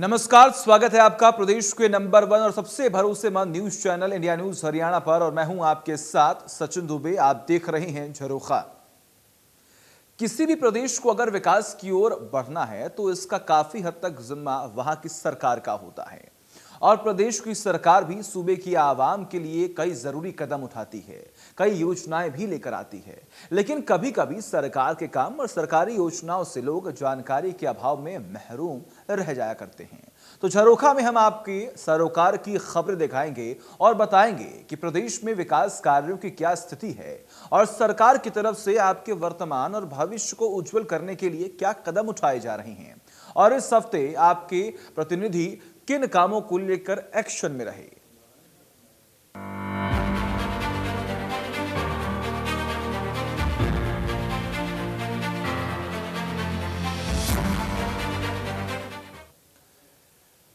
नमस्कार, स्वागत है आपका प्रदेश के नंबर 1 और सबसे भरोसेमंद news channel India news Haryana पर। और मैं हूं आपके साथ सचिन दुबे। आप देख रहे हैं झरोखा। किसी भी प्रदेश को अगर विकास की ओर बढ़ना है तो इसका काफी हद तक जिम्मा वहां की सरकार का होता है। और प्रदेश की सरकार भी सूबे की आवाम के लिए कई जरूरी कदम उठाती है, कई योजनाएं भी लेकर आती है। लेकिन कभी कभी सरकार के काम और सरकारी योजनाओं से लोग जानकारी के अभाव में महरूम रह जाया करते हैं। तो झरोखा में हम आपके सरोकार की खबरें दिखाएंगे और बताएंगे कि प्रदेश में विकास कार्यों की क्या स्थिति है और सरकार की तरफ से आपके वर्तमान और भविष्य को उज्जवल करने के लिए क्या कदम उठाए जा रहे हैं। और इस हफ्ते आपके प्रतिनिधि किन कामों को लेकर एक्शन में रहे।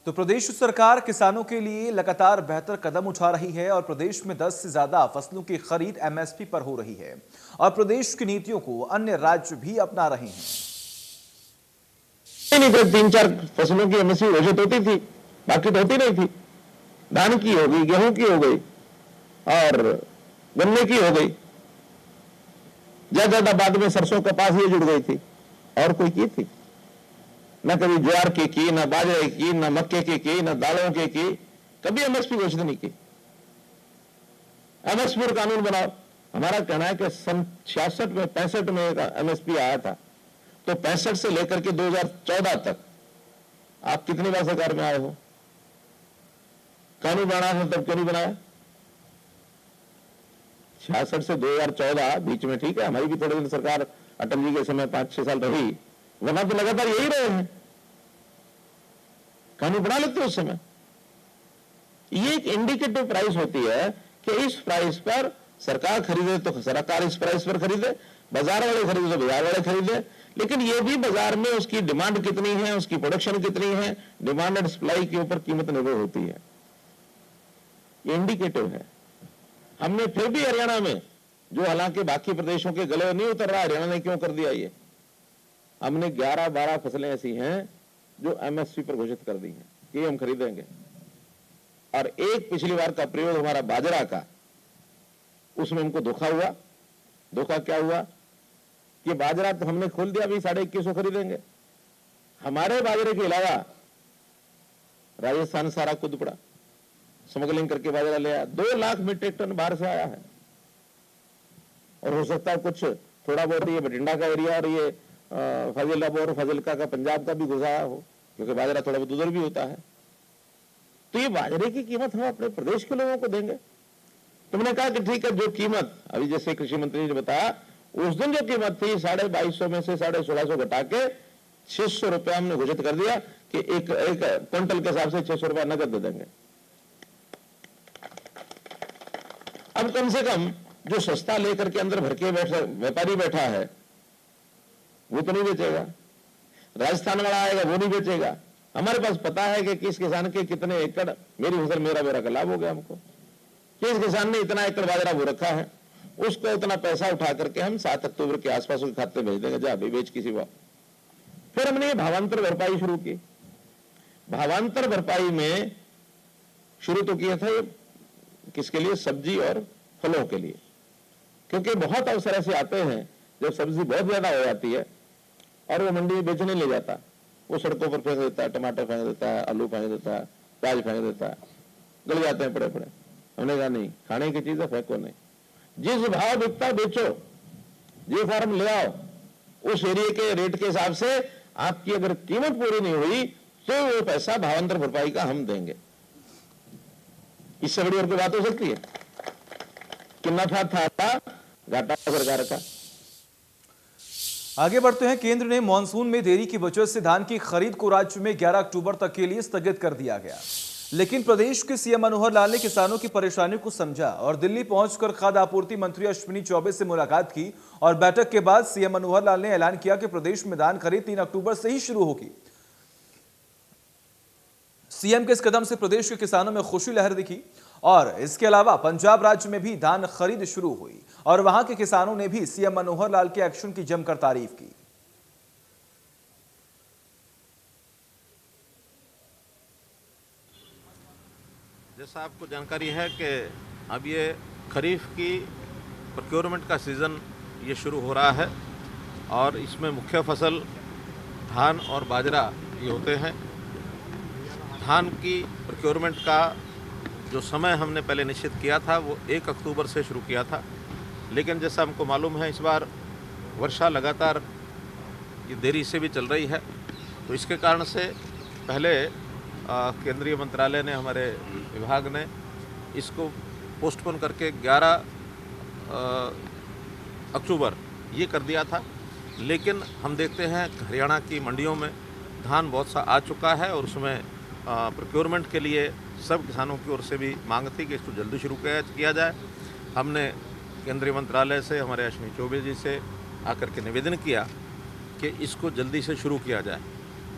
तो प्रदेश सरकार किसानों के लिए लगातार बेहतर कदम उठा रही है और प्रदेश में 10 से ज्यादा फसलों की खरीद एमएसपी पर हो रही है और प्रदेश की नीतियों को अन्य राज्य भी अपना रहे हैं। नहीं तो 3-4 फसलों की एमएसपी घोषित होती थी, बाकी तो होती नहीं थी। धान की हो गई, गेहूं की हो गई और गन्ने की हो गई। ज्यादा बाद में सरसों कपास ये जुड़ गई थी और कोई की थी न। कभी ज्वार की न बाजरे की, न मक्के की, न दालों की। कभी एमएसपी घोषित नहीं की। एमएसपी पर कानून बनाओ। हमारा कहना है कि सन 66 में 65 में एमएसपी आया था, तो 65 से लेकर के 2014 तक आप कितनी बार सरकार में आए हो? कानून बनाना है तब क्यों नहीं बनाया? 66 से 2014 बीच में ठीक है, हमारी भी थोड़े दिन सरकार अटल जी के समय 5-6 साल रही, वरना तो लगातार यही रहे हैं। कानून बना लेते उस समय। ये एक इंडिकेटिव प्राइस होती है कि इस प्राइस पर सरकार खरीदे तो सरकार इस प्राइस पर खरीदे, बाजार वाले खरीदे तो बाजार वाले खरीदे। लेकिन ये भी बाजार में उसकी डिमांड कितनी है, उसकी प्रोडक्शन कितनी है, डिमांड एंड सप्लाई के ऊपर कीमत निर्भर होती है। ये इंडिकेटिव है। हमने फिर भी हरियाणा में, जो हालांकि बाकी प्रदेशों के गले नहीं उतर रहा, हरियाणा ने क्यों कर दिया ये? हमने 11-12 फसलें ऐसी हैं जो एमएसपी पर घोषित कर दी हैं कि हम खरीदेंगे। और एक पिछली बार का प्रयोग हमारा बाजरा का, उसमें हमको धोखा हुआ। धोखा क्या हुआ कि बाजरा तो हमने खोल दिया भी 2150 खरीदेंगे। हमारे बाजरे के अलावा राजस्थान सारा कूद पड़ा, स्मगलिंग करके बाजरा ले आया। 2 लाख मीट्रिक टन बाहर से आया है। और हो सकता है कुछ थोड़ा बहुत ये बठिंडा का एरिया और ये फाजिलापुर फाजिलका का पंजाब का भी घुसाया हो, क्योंकि बाजरा थोड़ा बहुत उधर भी होता है। तो ये बाजरे की कीमत हम अपने प्रदेश के लोगों को देंगे। तुमने कहा कि ठीक है, जो कीमत अभी जैसे कृषि मंत्री ने बताया, उस दिन जो कीमत थी 2250 में से 1650 घटा के 600 रुपया हमने घोषित कर दिया कि एक क्विंटल के हिसाब से 600 रुपया नकद दे देंगे। अब कम से कम जो सस्ता लेकर के अंदर भर के व्यापारी बैठा है वो तो नहीं बेचेगा। राजस्थान वाला आएगा वो नहीं बेचेगा। हमारे पास पता है कि किस किसान के कितने एकड़, मेरी फसल मेरा का लाभ हो गया हमको। किस किसान ने इतना एकड़ बाजरा बो रखा है, उसको इतना पैसा उठा करके हम 7 अक्टूबर के आसपास उसके खाते भेज देंगे, जा अभी बेच किसी बात। फिर हमने भावांतर भरपाई शुरू की। भावांतर भरपाई में शुरू तो किया था ये किसके लिए? सब्जी और फलों के लिए। क्योंकि बहुत अवसर ऐसे आते हैं जब सब्जी बहुत ज्यादा हो जाती है और वो मंडी में बेचने ले जाता, वो सड़कों पर फेंक देता है, टमाटर फेंक देता है, आलू फेंक देता है, प्याज फेंक देता है, गल जाते हैं पड़े। हमने कहा नहीं, खाने की चीज है फेंको नहीं। जिस भाव बिकता बेचो, ये फार्म ले आओ, उस एरिया के रेट के हिसाब से आपकी अगर कीमत पूरी नहीं हुई तो वो पैसा भावांतर भरपाई का हम देंगे। इससे बड़ी और कोई बात हो सकती है? कि नफा था घाटा सरकार का। आगे बढ़ते हैं। केंद्र ने मानसून में देरी की वजह से धान की खरीद को राज्य में 11 अक्टूबर तक के लिए स्थगित कर दिया गया। लेकिन प्रदेश के सीएम मनोहर लाल ने किसानों की परेशानी को समझा और दिल्ली पहुंचकर खाद्य आपूर्ति मंत्री अश्विनी चौबे से मुलाकात की। और बैठक के बाद सीएम मनोहर लाल ने ऐलान किया कि प्रदेश में धान खरीद 3 अक्टूबर से ही शुरू होगी। सीएम के इस कदम से प्रदेश के किसानों में खुशी लहर दिखी और इसके अलावा पंजाब राज्य में भी धान खरीद शुरू हुई और वहां के किसानों ने भी सीएम मनोहर लाल के एक्शन की जमकर तारीफ की। जैसा आपको जानकारी है कि अब ये खरीफ की प्रोक्योरमेंट का सीज़न ये शुरू हो रहा है और इसमें मुख्य फसल धान और बाजरा ये होते हैं। धान की प्रोक्योरमेंट का जो समय हमने पहले निश्चित किया था वो 1 अक्टूबर से शुरू किया था, लेकिन जैसा हमको मालूम है इस बार वर्षा लगातार ये देरी से भी चल रही है, तो इसके कारण से पहले केंद्रीय मंत्रालय ने, हमारे विभाग ने इसको पोस्टपोन करके 11 अक्टूबर ये कर दिया था। लेकिन हम देखते हैं हरियाणा की मंडियों में धान बहुत सा आ चुका है और उसमें प्रोक्योरमेंट के लिए सब किसानों की ओर से भी मांग थी कि इसको जल्दी शुरू किया जाए। हमने केंद्रीय मंत्रालय से, हमारे अश्विनी चौबे जी से आकर के निवेदन किया कि इसको जल्दी से शुरू किया जाए।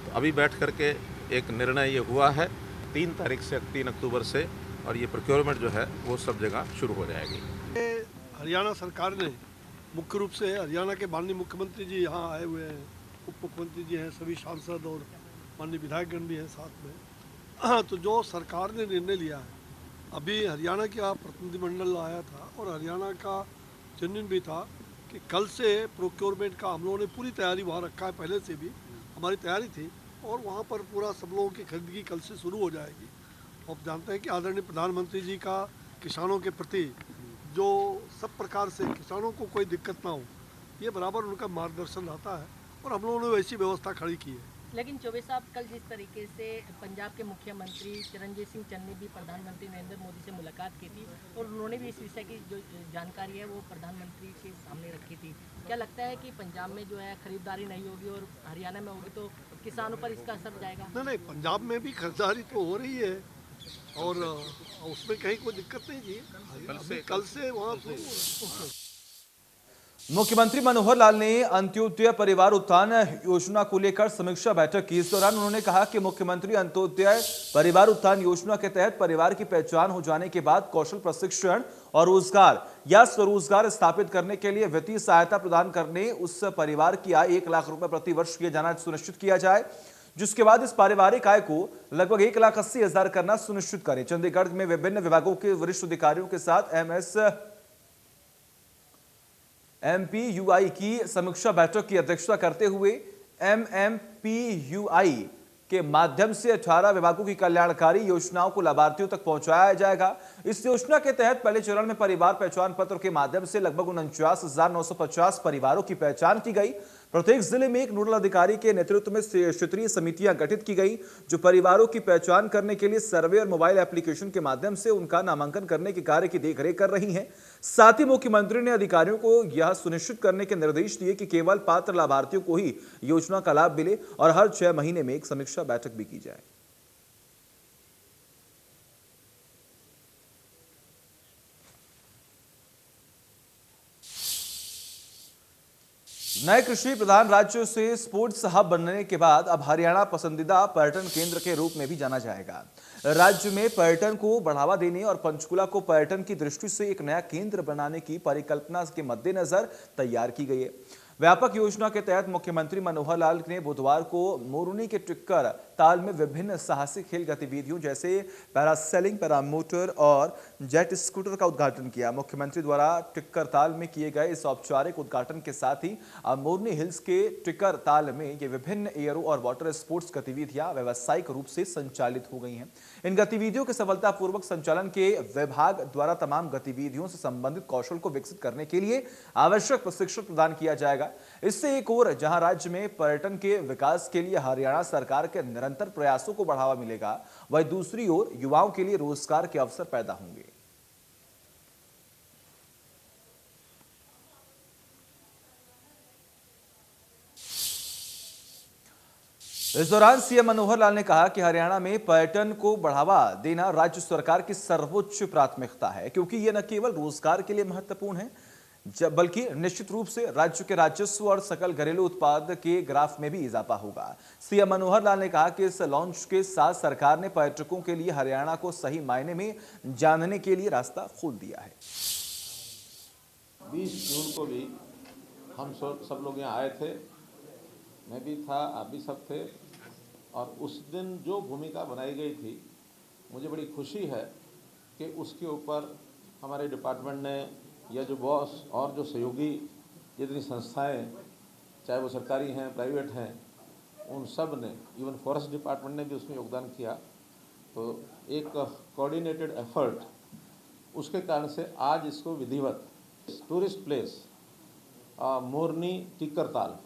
तो अभी बैठ करके एक निर्णय ये हुआ है 3 तारीख से 3 अक्टूबर से, और ये प्रोक्योरमेंट जो है वो सब जगह शुरू हो जाएगी। हरियाणा सरकार ने मुख्य रूप से, हरियाणा के माननीय मुख्यमंत्री जी यहाँ आए हुए हैं, उप मुख्यमंत्री जी हैं, सभी सांसद और माननीय विधायकगण भी हैं साथ में। तो जो सरकार ने निर्णय लिया है, अभी हरियाणा का प्रतिनिधिमंडल आया था और हरियाणा का चिन्हन भी था कि कल से प्रोक्योरमेंट का हम लोगों ने पूरी तैयारी वहाँ रखा है, पहले से भी हमारी तैयारी थी और वहाँ पर पूरा सब लोगों की खरीदगी कल से शुरू हो जाएगी। आप जानते हैं कि आदरणीय प्रधानमंत्री जी का किसानों के प्रति जो सब प्रकार से किसानों को कोई दिक्कत ना हो, ये बराबर उनका मार्गदर्शन रहता है और हम लोगों ने वैसी व्यवस्था खड़ी की है। लेकिन चौबे साहब, कल जिस तरीके से पंजाब के मुख्यमंत्री चरणजीत सिंह चन्नी ने भी प्रधानमंत्री नरेंद्र मोदी से मुलाकात की थी और उन्होंने भी इस विषय की जो जानकारी है वो प्रधानमंत्री के सामने रखी थी, क्या लगता है कि पंजाब में जो है खरीदारी नहीं होगी और हरियाणा में होगी तो किसानों पर इसका असर जाएगा? नहीं, पंजाब में भी खरीदारी तो हो रही है और उसमें कहीं कोई दिक्कत नहीं जी। कल से वहाँ मुख्यमंत्री मनोहर लाल ने अंत्योदय परिवार उत्थान योजना को लेकर समीक्षा बैठक की। इस दौरान उन्होंने कहा कि मुख्यमंत्री अंत्योदय परिवार उत्थान योजना के तहत परिवार की पहचान हो जाने के बाद कौशल प्रशिक्षण और रोजगार या स्वरोजगार स्थापित करने के लिए वित्तीय सहायता प्रदान करने उस परिवार की आय 1 लाख रुपए प्रति वर्ष किए जाना सुनिश्चित किया जाए, जिसके बाद इस पारिवारिक आय को लगभग 1,80,000 करना सुनिश्चित करें। चंडीगढ़ में विभिन्न विभागों के वरिष्ठ अधिकारियों के साथ MMPUI की समीक्षा बैठक की अध्यक्षता करते हुए MMPUI के माध्यम से 18 विभागों की कल्याणकारी योजनाओं को लाभार्थियों तक पहुंचाया जाएगा। इस योजना के तहत पहले चरण में परिवार पहचान पत्र के माध्यम से लगभग 49,950 परिवारों की पहचान की गई। प्रत्येक जिले में एक नोडल अधिकारी के नेतृत्व में क्षेत्रीय समितियां गठित की गई, जो परिवारों की पहचान करने के लिए सर्वे और मोबाइल एप्लीकेशन के माध्यम से उनका नामांकन करने के कार्य की देखरेख कर रही हैं। साथ ही मुख्यमंत्री ने अधिकारियों को यह सुनिश्चित करने के निर्देश दिए कि केवल पात्र लाभार्थियों को ही योजना का लाभ मिले और हर 6 महीने में एक समीक्षा बैठक भी की जाए। नए कृषि प्रधान राज्यों से स्पोर्ट्स हब बनने के बाद अब हरियाणा पसंदीदा पर्यटन केंद्र के रूप में भी जाना जाएगा। राज्य में पर्यटन को बढ़ावा देने और पंचकुला को पर्यटन की दृष्टि से एक नया केंद्र बनाने की परिकल्पना के मद्देनजर तैयार की गई है। व्यापक योजना के तहत मुख्यमंत्री मनोहर लाल ने बुधवार को मोरनी के टिक्कर ताल में विभिन्न साहसिक खेल गतिविधियों जैसे पैरासेलिंग, पैरामोटर और जेट स्कूटर का उद्घाटन किया। मुख्यमंत्री द्वारा टिक्कर ताल में किए गए इस औपचारिक उद्घाटन के साथ ही मोरनी हिल्स के टिक्कर ताल में ये विभिन्न एयरो और वाटर स्पोर्ट्स गतिविधियां व्यावसायिक रूप से संचालित हो गई हैं। इन गतिविधियों के सफलतापूर्वक संचालन के विभाग द्वारा तमाम गतिविधियों से संबंधित कौशल को विकसित करने के लिए आवश्यक प्रशिक्षण प्रदान किया जाएगा। इससे एक ओर जहां राज्य में पर्यटन के विकास के लिए हरियाणा सरकार के निरंतर प्रयासों को बढ़ावा मिलेगा, वहीं दूसरी ओर युवाओं के लिए रोजगार के अवसर पैदा होंगे। इस दौरान सीएम मनोहर लाल ने कहा कि हरियाणा में पर्यटन को बढ़ावा देना राज्य सरकार की सर्वोच्च प्राथमिकता है, क्योंकि यह न केवल रोजगार के लिए महत्वपूर्ण है बल्कि निश्चित रूप से राज्य के राजस्व और सकल घरेलू उत्पाद के ग्राफ में भी इजाफा होगा। सीएम मनोहर लाल ने कहा कि इस लॉन्च के साथ सरकार ने पर्यटकों के लिए हरियाणा को सही मायने में जानने के लिए रास्ता खोल दिया है। 20 जून को भी हम सब लोग यहाँ आए थे, मैं भी था, आप भी सब थे, और उस दिन जो भूमिका बनाई गई थी, मुझे बड़ी खुशी है कि उसके ऊपर हमारे डिपार्टमेंट ने या जो बॉस और जो सहयोगी जितनी संस्थाएं, चाहे वो सरकारी हैं प्राइवेट हैं, उन सब ने, इवन फॉरेस्ट डिपार्टमेंट ने भी उसमें योगदान किया। तो एक कोऑर्डिनेटेड एफर्ट, उसके कारण से आज इसको विधिवत टूरिस्ट प्लेस मोरनी टिक्करताल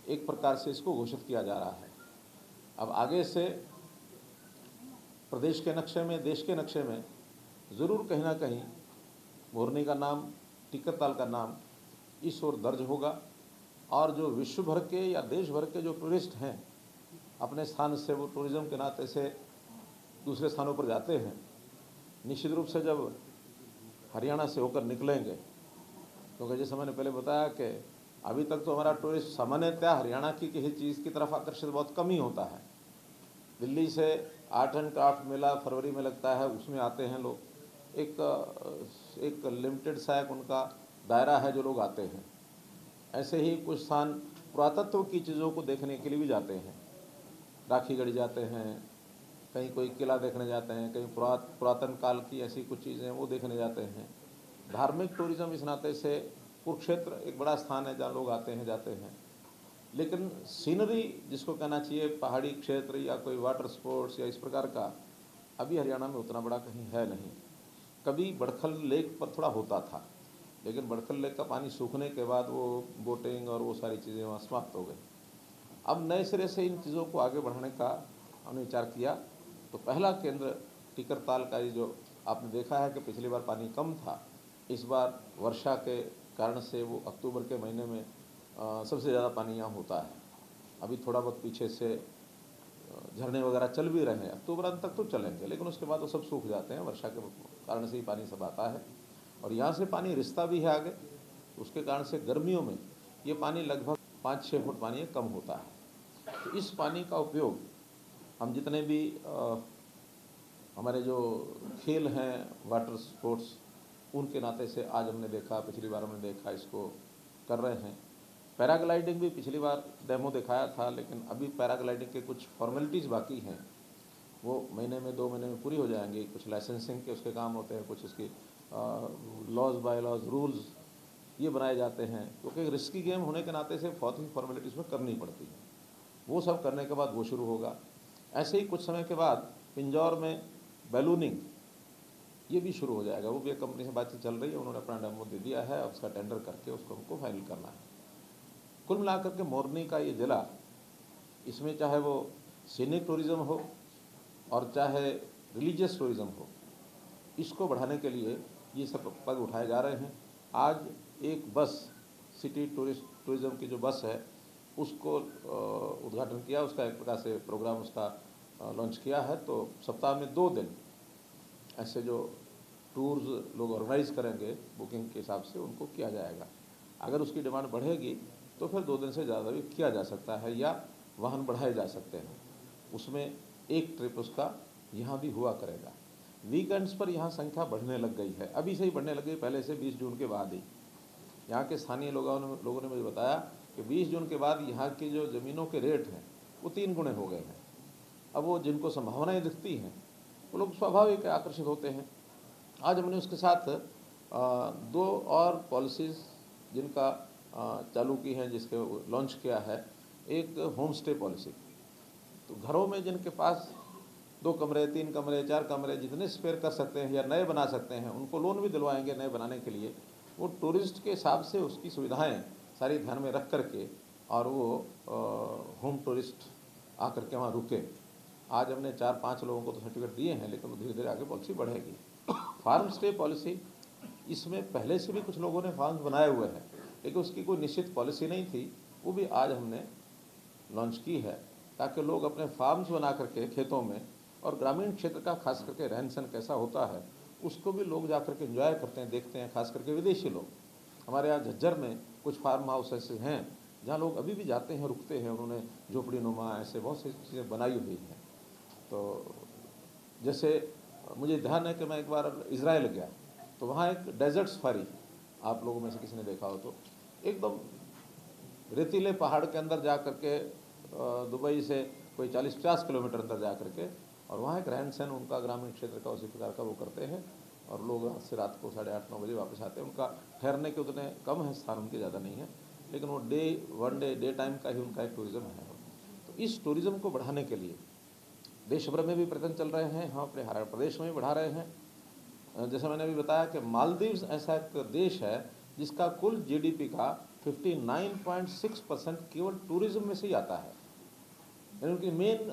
एक प्रकार से इसको घोषित किया जा रहा है। अब आगे से प्रदेश के नक्शे में, देश के नक्शे में ज़रूर कहीं ना कहीं मोरनी का नाम, टिक्करताल का नाम इस ओर दर्ज होगा। और जो विश्व भर के या देश भर के जो टूरिस्ट हैं, अपने स्थान से वो टूरिज़्म के नाते से दूसरे स्थानों पर जाते हैं, निश्चित रूप से जब हरियाणा से होकर निकलेंगे, क्योंकि जैसे मैंने पहले बताया कि अभी तक तो हमारा टूरिस्ट सामान्यतः हरियाणा की किसी चीज़ की तरफ आकर्षित बहुत कम ही होता है। दिल्ली से आर्ट एंड क्राफ्ट मेला फरवरी में लगता है, उसमें आते हैं लोग, एक लिमिटेड सा एक उनका दायरा है जो लोग आते हैं। ऐसे ही कुछ स्थान पुरातत्व की चीज़ों को देखने के लिए भी जाते हैं, राखी गढ़ी जाते हैं, कहीं कोई किला देखने जाते हैं, कहीं पुरातन काल की ऐसी कुछ चीज़ें वो देखने जाते हैं। धार्मिक टूरिज़्म इस नाते से कुरुक्षेत्र एक बड़ा स्थान है जहाँ लोग आते हैं जाते हैं। लेकिन सीनरी जिसको कहना चाहिए, पहाड़ी क्षेत्र या कोई वाटर स्पोर्ट्स या इस प्रकार का, अभी हरियाणा में उतना बड़ा कहीं है नहीं। कभी बड़खल लेक पर थोड़ा होता था, लेकिन बड़खल लेक का पानी सूखने के बाद वो बोटिंग और वो सारी चीज़ें वहाँ समाप्त हो गई। अब नए सिरे से इन चीज़ों को आगे बढ़ाने का हमने विचार किया। तो पहला केंद्र टिक्करताल का, ये जो आपने देखा है कि पिछली बार पानी कम था, इस बार वर्षा के कारण से वो अक्टूबर के महीने में सबसे ज़्यादा पानी यहाँ होता है। अभी थोड़ा बहुत पीछे से झरने वगैरह चल भी रहे हैं, अक्टूबर अंत तक तो चलेंगे, लेकिन उसके बाद वो सब सूख जाते हैं। वर्षा के कारण से ही पानी सब आता है और यहाँ से पानी रिश्ता भी है आगे, उसके कारण से गर्मियों में ये पानी लगभग 5-6 फुट पानी कम होता है। तो इस पानी का उपयोग हम जितने भी हमारे जो खेल हैं, वाटर स्पोर्ट्स, उनके नाते से आज हमने देखा, पिछली बार हमने देखा, इसको कर रहे हैं। पैराग्लाइडिंग भी पिछली बार डेमो दिखाया था, लेकिन अभी पैराग्लाइडिंग के कुछ फॉर्मेलिटीज़ बाकी हैं, वो महीने में 2 महीने में पूरी हो जाएंगी। कुछ लाइसेंसिंग के उसके काम होते हैं, कुछ उसकी लॉज बाय लॉज रूल्स ये बनाए जाते हैं, क्योंकि रिस्की गेम होने के नाते से बहुत ही फॉर्मेलिटीज़ में करनी पड़ती है। वो सब करने के बाद वो शुरू होगा। ऐसे ही कुछ समय के बाद पिंजौर में बैलूनिंग ये भी शुरू हो जाएगा। वो भी एक कंपनी से बातचीत चल रही है, उन्होंने अपना डेमो दे दिया है, उसका टेंडर करके उसको हमको फाइनल करना है। कुल मिलाकर के मोरनी का ये ज़िला, इसमें चाहे वो सीनिक टूरिज़्म हो और चाहे रिलीजियस टूरिज़्म हो, इसको बढ़ाने के लिए ये सब पग उठाए जा रहे हैं। आज एक बस, सिटी टूरिज़्म की जो बस है, उसको उद्घाटन किया, उसका एक प्रकार से प्रोग्राम उसका लॉन्च किया है। तो सप्ताह में 2 दिन ऐसे जो टूर्स लोग ऑर्गेनाइज करेंगे बुकिंग के हिसाब से, उनको किया जाएगा। अगर उसकी डिमांड बढ़ेगी तो फिर 2 दिन से ज़्यादा भी किया जा सकता है या वाहन बढ़ाए जा सकते हैं। उसमें एक ट्रिप उसका यहाँ भी हुआ करेगा। वीकेंड्स पर यहाँ संख्या बढ़ने लग गई है, अभी से ही बढ़ने लग गई, पहले से 20 जून के बाद ही। यहाँ के स्थानीय लोगों ने मुझे बताया कि 20 जून के बाद यहाँ की जो ज़मीनों के रेट हैं वो 3 गुने हो गए हैं। अब वो जिनको संभावनाएं दिखती हैं वो लोग स्वाभाविक आकर्षित होते हैं। आज हमने उसके साथ 2 और पॉलिसीज़ जिनका चालू की हैं, जिसके लॉन्च किया है। एक होम स्टे पॉलिसी, तो घरों में जिनके पास 2 कमरे, 3 कमरे, 4 कमरे जितने स्पेयर कर सकते हैं या नए बना सकते हैं, उनको लोन भी दिलवाएंगे नए बनाने के लिए। वो टूरिस्ट के हिसाब से उसकी सुविधाएं सारी ध्यान में रख करके और वो होम टूरिस्ट आकर के वहाँ रुके। आज हमने 4-5 लोगों को तो सर्टिफिकेट दिए हैं, लेकिन धीरे धीरे आगे पॉलिसी बढ़ेगी। फार्म स्टे पॉलिसी, इसमें पहले से भी कुछ लोगों ने फार्म्स बनाए हुए हैं, लेकिन उसकी कोई निश्चित पॉलिसी नहीं थी, वो भी आज हमने लॉन्च की है, ताकि लोग अपने फार्म्स बना करके खेतों में, और ग्रामीण क्षेत्र का खास करके रहन सहन कैसा होता है उसको भी लोग जा करके एंजॉय करते हैं, देखते हैं। खास करके विदेशी लोग, हमारे यहाँ झज्जर में कुछ फार्म हाउस ऐसे हैं जहाँ लोग अभी भी जाते हैं, रुकते हैं। उन्होंने झोपड़ी नुमा ऐसे बहुत सी चीज़ें बनाई हुई हैं। तो जैसे मुझे ध्यान है कि मैं एक बार इजराइल गया, तो वहाँ एक डेजर्ट सफारी, आप लोगों में से किसी ने देखा हो तो, एकदम रेतीले पहाड़ के अंदर जा करके, दुबई से कोई 40-50 किलोमीटर अंदर जा करके और वहाँ एक रहन सहन उनका ग्रामीण क्षेत्र का उसी प्रकार का वो करते हैं और लोग आज से रात को 8:30-9 बजे वापस आते हैं। उनका ठहरने के उतने कम है स्थान, उनके ज़्यादा नहीं है, लेकिन वो वन डे टाइम का ही उनका एक टूरिज़्म है। तो इस टूरिज़्म को बढ़ाने के लिए देश भर में भी प्रयत्न चल रहे हैं, हम अपने हरियाणा प्रदेश में भी बढ़ा रहे हैं। जैसे मैंने अभी बताया कि मालदीव्स ऐसा एक देश है जिसका कुल जीडीपी का 59.6% केवल टूरिज्म में से ही आता है। यानी उनकी मेन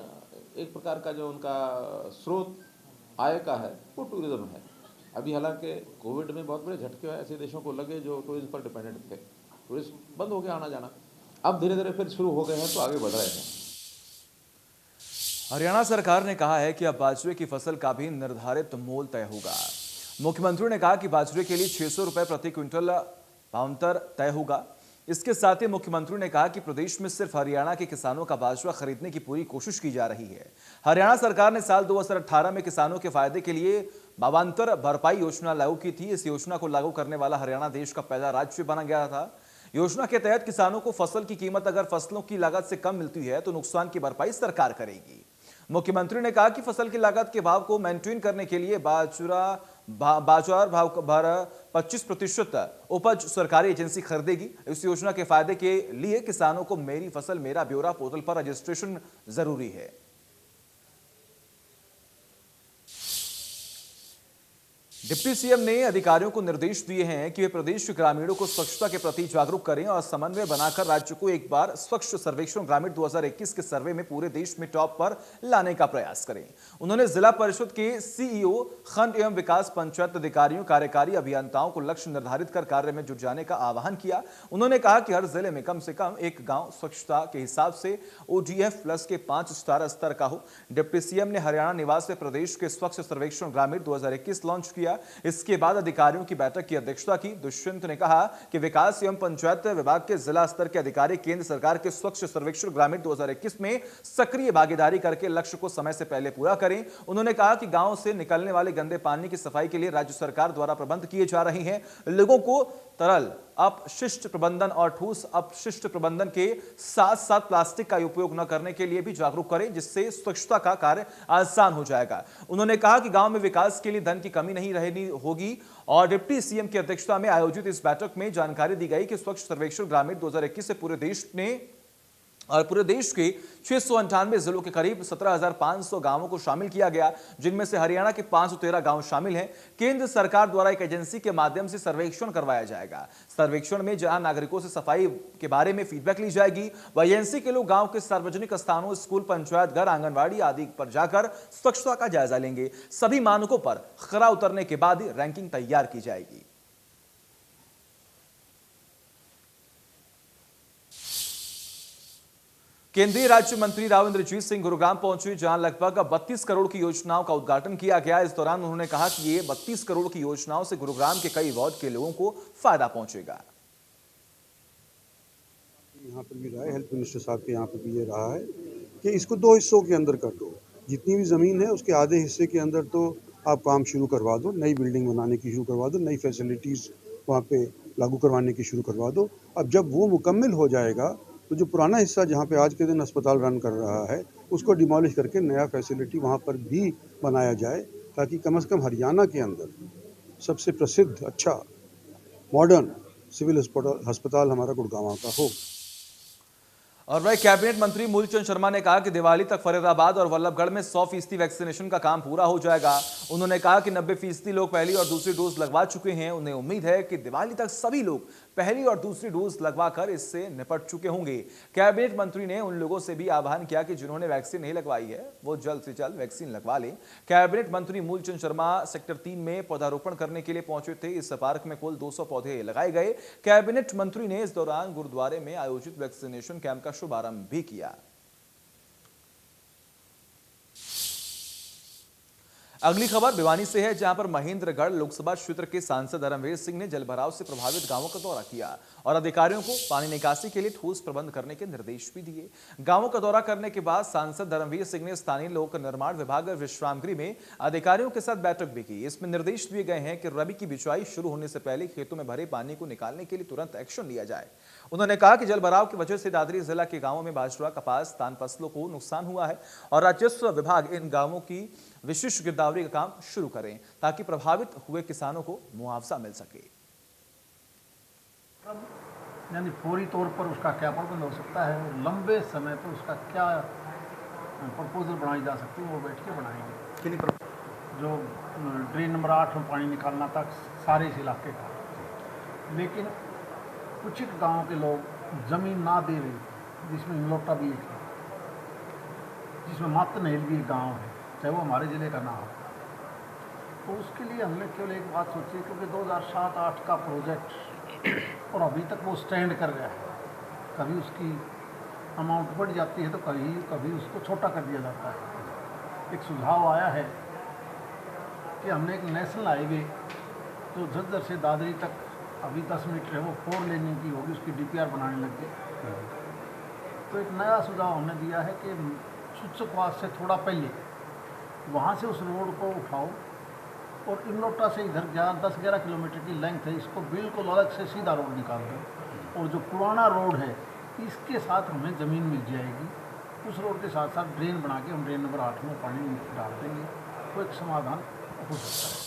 एक प्रकार का जो उनका स्रोत आय का है वो टूरिज्म है। अभी हालांकि कोविड में बहुत बड़े झटके ऐसे देशों को लगे जो टूरिज्म पर डिपेंडेंट थे, टूरिस्ट बंद हो गया आना जाना, अब धीरे धीरे फिर शुरू हो गए हैं तो आगे बढ़ रहे हैं। हरियाणा सरकार ने कहा है कि अब बाजरे की फसल का भी निर्धारित मोल तय होगा। मुख्यमंत्री ने कहा कि बाजरे के लिए 600 रुपए प्रति क्विंटल भावांतर तय होगा। इसके साथ ही मुख्यमंत्री ने कहा कि प्रदेश में सिर्फ हरियाणा के किसानों का बाजरा खरीदने की पूरी कोशिश की जा रही है। हरियाणा सरकार ने साल 2018 में किसानों के फायदे के लिए भावांतर भरपाई योजना लागू की थी। इस योजना को लागू करने वाला हरियाणा देश का पहला राज्य बना गया था। योजना के तहत किसानों को फसल की कीमत अगर फसलों की लागत से कम मिलती है तो नुकसान की भरपाई सरकार करेगी। मुख्यमंत्री ने कहा कि फसल की लागत के भाव को मेंटेन करने के लिए बाजार भाव भर 25% उपज सरकारी एजेंसी खरीदेगी। इस योजना के फायदे के लिए किसानों को मेरी फसल मेरा ब्यौरा पोर्टल पर रजिस्ट्रेशन जरूरी है। डिप्टी सीएम ने अधिकारियों को निर्देश दिए हैं कि वे प्रदेश के ग्रामीणों को स्वच्छता के प्रति जागरूक करें और समन्वय बनाकर राज्य को एक बार स्वच्छ सर्वेक्षण ग्रामीण 2021 के सर्वे में पूरे देश में टॉप पर लाने का प्रयास करें। उन्होंने जिला परिषद के सीईओ, खंड एवं विकास पंचायत अधिकारियों, कार्यकारी अभियंताओं को लक्ष्य निर्धारित कर कार्य में जुट जाने का आह्वान किया। उन्होंने कहा कि हर जिले में कम से कम एक गाँव स्वच्छता के हिसाब से ODF प्लस के 5 स्टार स्तर का हो। डिप्टी सीएम ने हरियाणा निवास में प्रदेश के स्वच्छ सर्वेक्षण ग्रामीण 2021 लॉन्च किया। इसके बाद अधिकारियों की बैठक की अध्यक्षता की। दुष्यंत ने कहा कि विकास एवं पंचायत विभाग के जिला स्तर के अधिकारी केंद्र सरकार के स्वच्छ सर्वेक्षण ग्रामीण 2021 में सक्रिय भागीदारी करके लक्ष्य को समय से पहले पूरा करें। उन्होंने कहा कि गांव से निकलने वाले गंदे पानी की सफाई के लिए राज्य सरकार द्वारा प्रबंध किए जा रहे हैं। लोगों को तरल अपशिष्ट प्रबंधन और ठोस अपशिष्ट प्रबंधन के साथ साथ प्लास्टिक का उपयोग न करने के लिए भी जागरूक करें, जिससे स्वच्छता का कार्य आसान हो जाएगा। उन्होंने कहा कि गांव में विकास के लिए धन की कमी नहीं रहनी होगी और डिप्टी सीएम की अध्यक्षता में आयोजित इस बैठक में जानकारी दी गई कि स्वच्छ सर्वेक्षण ग्रामीण 2021 से पूरे देश के 698 जिलों के करीब 17,500 गांवों को शामिल किया गया, जिनमें से हरियाणा के 513 गांव शामिल हैं। केंद्र सरकार द्वारा एक एजेंसी के माध्यम से सर्वेक्षण करवाया जाएगा। सर्वेक्षण में जहां नागरिकों से सफाई के बारे में फीडबैक ली जाएगी, वह एजेंसी के लोग गांव के सार्वजनिक स्थानों, स्कूल, पंचायत घर, आंगनबाड़ी आदि पर जाकर स्वच्छता का जायजा लेंगे। सभी मानकों पर खरा उतरने के बाद ही रैंकिंग तैयार की जाएगी। केंद्रीय राज्य मंत्री राव इंद्रजीत सिंह गुरुग्राम पहुंचे, जहां लगभग 32 करोड़ की योजनाओं का उद्घाटन किया गया। इस दौरान उन्होंने कहा कि ये 32 करोड़ की योजनाओं से गुरुग्राम के कई वार्ड के लोगों को फायदा पहुंचेगा। यहाँ पर भी रहा है, हेल्थ मिनिस्टर साहब के यहाँ पर भी ये रहा है कि इसको 2 हिस्सों के अंदर कर दो। जितनी भी ज़मीन है उसके आधे हिस्से के अंदर तो आप काम शुरू करवा दो, नई बिल्डिंग बनाने की शुरू करवा दो, नई फैसिलिटीज़ वहाँ पे लागू करवाने की शुरू करवा दो। अब जब वो मुकम्मल हो जाएगा तो जो पुराना हिस्सा जहाँ पे आज के दिन अस्पताल रन कर रहा है उसको डिमोलिश करके नया फैसिलिटी वहाँ पर भी बनाया जाए, ताकि कम से कम हरियाणा के अंदर सबसे प्रसिद्ध, अच्छा, मॉडर्न सिविल अस्पताल हमारा गुड़गांव का हो। और वह कैबिनेट मंत्री मूलचंद शर्मा ने कहा कि दिवाली तक फरीदाबाद और वल्लभगढ़ में 100% वैक्सीनेशन का काम पूरा हो जाएगा। उन्होंने कहा कि 90% लोग पहली और दूसरी डोज लगवा चुके हैं। उन्हें उम्मीद है कि दिवाली तक सभी लोग पहली और दूसरी डोज लगवाकर इससे निपट चुके होंगे। कैबिनेट मंत्री ने उन लोगों से भी आह्वान किया कि जिन्होंने वैक्सीन नहीं लगवाई है वो जल्द से जल्द वैक्सीन लगवा लें। कैबिनेट मंत्री मूलचंद शर्मा सेक्टर 3 में पौधारोपण करने के लिए पहुंचे थे। इस पार्क में कुल 200 पौधे लगाए गए। कैबिनेट मंत्री ने इस दौरान गुरुद्वारे में आयोजित वैक्सीनेशन कैंप का शुभारंभ भी किया। अगली खबर भिवानी से है, जहां पर महेंद्रगढ़ लोकसभा क्षेत्र के सांसद धर्मवीर सिंह ने जलभराव से प्रभावित गांवों का दौरा किया और अधिकारियों को पानी निकासी के लिए ठोस प्रबंध करने के निर्देश भी दिए। गांवों का दौरा करने के बाद सांसद धर्मवीर सिंह ने स्थानीय लोक निर्माण विभाग विश्राम गृह में अधिकारियों के साथ बैठक भी की। इसमें निर्देश दिए गए हैं कि रबी की बिचवाई शुरू होने से पहले खेतों में भरे पानी को निकालने के लिए तुरंत एक्शन लिया जाए। उन्होंने कहा कि जलभराव की वजह से दादरी जिला के गांवों में बाजरा, कपास, धान फसलों को नुकसान हुआ है और राजस्व विभाग इन गांवों की विशिष्ट गिरदावरी का काम शुरू करें ताकि प्रभावित हुए किसानों को मुआवजा मिल सके। यानी फौरी तौर पर उसका क्या प्रबंध हो सकता है और लंबे समय पर उसका क्या प्रपोजल बनाई जा सकती है, वो बैठ के बनाएंगे। जो ड्रेन नंबर 8 में पानी निकालना था सारे इस इलाके का, लेकिन कुछ गांव के लोग जमीन ना दे रहे, जिसमें इमलोटा भी एक है, जिसमें मात्र नहल भी एक गाँव है, चाहे वो हमारे ज़िले का ना हो। तो उसके लिए हमने केवल एक बात सोची, क्योंकि 2007-8 का प्रोजेक्ट और अभी तक वो स्टैंड कर गया है। कभी उसकी अमाउंट बढ़ जाती है तो कभी उसको छोटा कर दिया जाता है। एक सुझाव आया है कि हमने एक नेशनल हाईवे जो झज्जर से दादरी तक अभी 10 मीटर है, वो 4 लेनिंग की होगी, उसकी DPR बनाने लग गए। तो एक नया सुझाव हमने दिया है कि सुचकवास से थोड़ा पहले वहाँ से उस रोड को उठाओ और इमलोटा से इधर 10-11 किलोमीटर की लेंथ है, इसको बिल्कुल अलग से सीधा रोड निकाल दो और जो पुराना रोड है इसके साथ हमें ज़मीन मिल जाएगी। उस रोड के साथ साथ ड्रेन बना के हम ड्रेन नंबर 8 में पानी डाल देंगे, तो एक समाधान हो सकता है।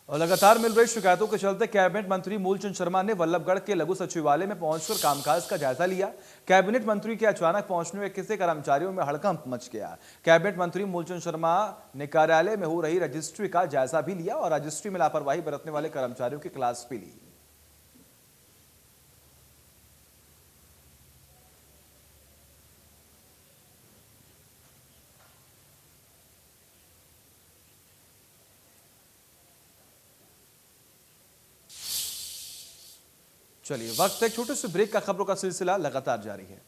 और लगातार मिल रही शिकायतों के चलते कैबिनेट मंत्री मूलचंद शर्मा ने वल्लभगढ़ के लघु सचिवालय में पहुंचकर कामकाज का जायजा लिया। कैबिनेट मंत्री के अचानक पहुंचने में किसी कर्मचारियों में हड़कंप मच गया। कैबिनेट मंत्री मूलचंद शर्मा ने कार्यालय में हो रही रजिस्ट्री का जायजा भी लिया और रजिस्ट्री में लापरवाही बरतने वाले कर्मचारियों की क्लास भी ली। चलिए, वक्त एक छोटे से ब्रेक का, खबरों का सिलसिला लगातार जारी है।